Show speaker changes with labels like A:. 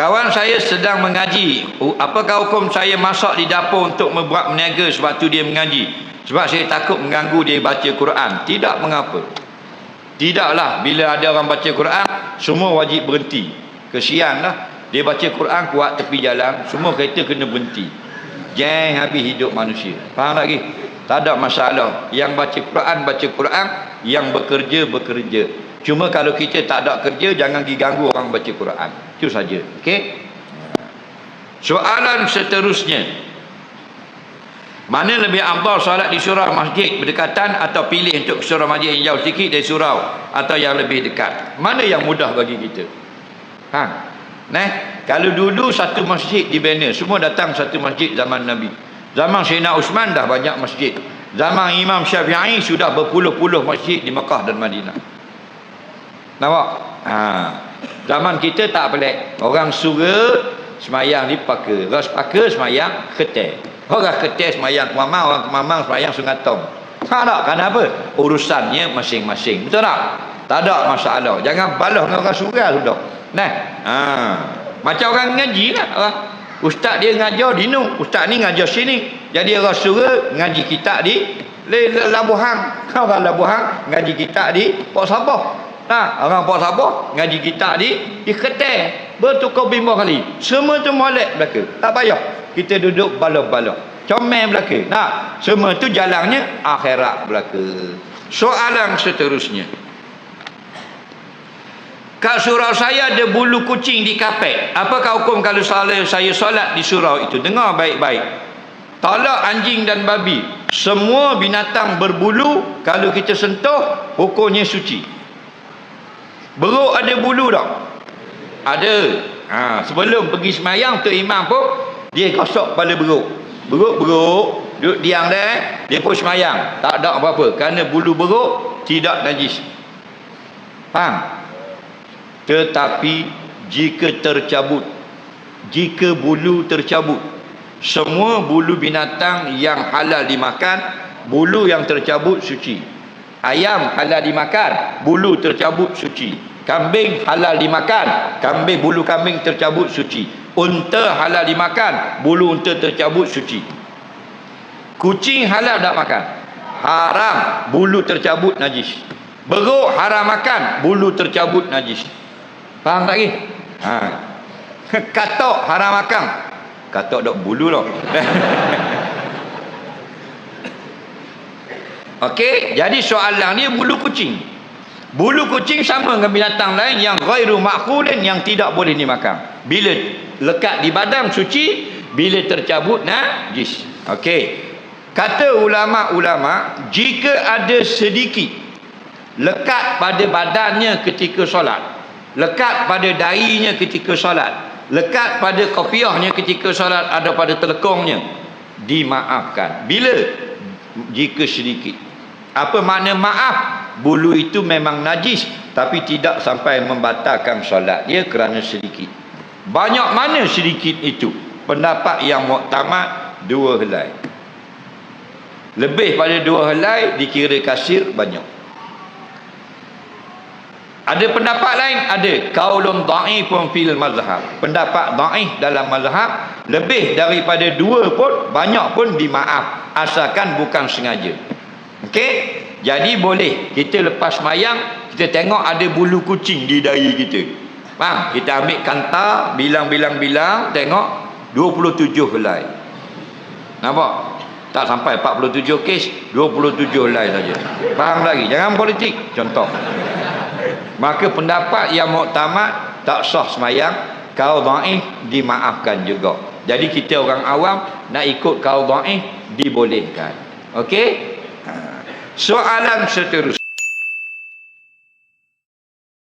A: Kawan saya sedang mengaji. Apakah hukum saya masak di dapur untuk membuat meniaga sebab tu dia mengaji? Sebab saya takut mengganggu dia baca Quran. Tidak mengapa. Tidaklah bila ada orang baca Quran, semua wajib berhenti. Kesianlah. Dia baca Quran kuat tepi jalan, semua kereta kena berhenti. Jangan habis hidup manusia. Faham lagi? Tak ada masalah. Yang baca Quran, yang bekerja. Cuma kalau kita tak ada kerja, jangan diganggu orang baca Quran. Itu saja. Okey? Soalan seterusnya. Mana lebih afdal solat di surau masjid berdekatan atau pilih untuk surau masjid yang jauh sikit dari surau atau yang lebih dekat? Mana yang mudah bagi kita? Kalau dulu satu masjid dibina, semua datang satu masjid zaman Nabi. Zaman Sayyidina Uthman dah banyak masjid. Zaman Imam Syafi'i sudah berpuluh-puluh masjid di Mekah dan Madinah. Nampak? Zaman kita tak pelik. Orang surga semayang di Paka. Orang Paka semayang Ketel. Orang Ketel semayang Kemamang, orang Kemamang semayang Sungatong. Tak ada. Kenapa? Urusannya masing-masing. Betul tak? Tak ada masalah. Jangan balas dengan orang surga sudah. Macam orang ngaji lah. Ustaz dia ngajar di nu, ustaz ni ngajar sini. Jadi orang surga ngaji kitab di Labuhang. Orang Labuhang ngaji kitab di Port Sabah. Orang Port Sabah ngaji kitab di Ketel. Bertukar bimbang kali. Semua tu molek belaka. Tak payah. Kita duduk balok-balok. Comel belaka. Semua tu jalannya akhirat belaka. Soalan seterusnya. Kat surau saya ada bulu kucing di kapet. Apakah hukum kalau saya solat di surau itu? Dengar baik-baik. Talak anjing dan babi. Semua binatang berbulu, kalau kita sentuh, hukumnya suci. Beruk ada bulu tak? Ada. Sebelum pergi semayang, Tok Imam pun, dia gosok kepala beruk. Beruk, duduk diam dia, dia pun semayang. Tak ada apa-apa. Kerana bulu beruk tidak najis. Faham? Tetapi jika bulu tercabut, semua bulu binatang yang halal dimakan, bulu yang tercabut suci. Ayam halal dimakan, bulu tercabut suci. Kambing halal dimakan, bulu kambing tercabut suci. Unta halal dimakan, bulu unta tercabut suci. Kucing halal tak makan? Haram, bulu tercabut najis. Beruk haram makan, bulu tercabut najis. Faham tak lagi? Katok haram makan. Katok dok bulu lah. Okey, jadi soalan ni bulu kucing. Bulu kucing sama dengan binatang lain yang ghairu ma'kulin, yang tidak boleh dimakan. Bila lekat di badan suci, bila tercabut najis. Okey. Kata ulama-ulama, jika ada sedikit lekat pada badannya ketika solat, lekat pada dahinya ketika solat, lekat pada kopiahnya ketika solat, ada pada telekongnya, dimaafkan. Bila? Jika sedikit. Apa makna maaf? Bulu itu memang najis, tapi tidak sampai membatalkan solat dia kerana sedikit. Banyak mana sedikit itu? Pendapat yang muktamad 2 helai. Lebih pada 2 helai dikira kasir banyak. Ada pendapat lain, ada qaulun dha'ifun fil mazhab. Pendapat dhaif dalam mazhab, lebih daripada 2 pun, banyak pun dimaaf, asalkan bukan sengaja. Okey? Jadi boleh kita lepas mayang, kita tengok ada bulu kucing di dahi kita. Faham? Kita ambil kantar, bilang, tengok 27 helai. Nampak? Tak sampai 47 kes, 27 helai saja. Faham lagi? Jangan politik. Contoh. Maka pendapat yang muktamad tak sah semayang, qaul dhaif dimaafkan juga. Jadi kita orang awam nak ikut qaul dhaif dibolehkan. Okey? Soalan seterusnya.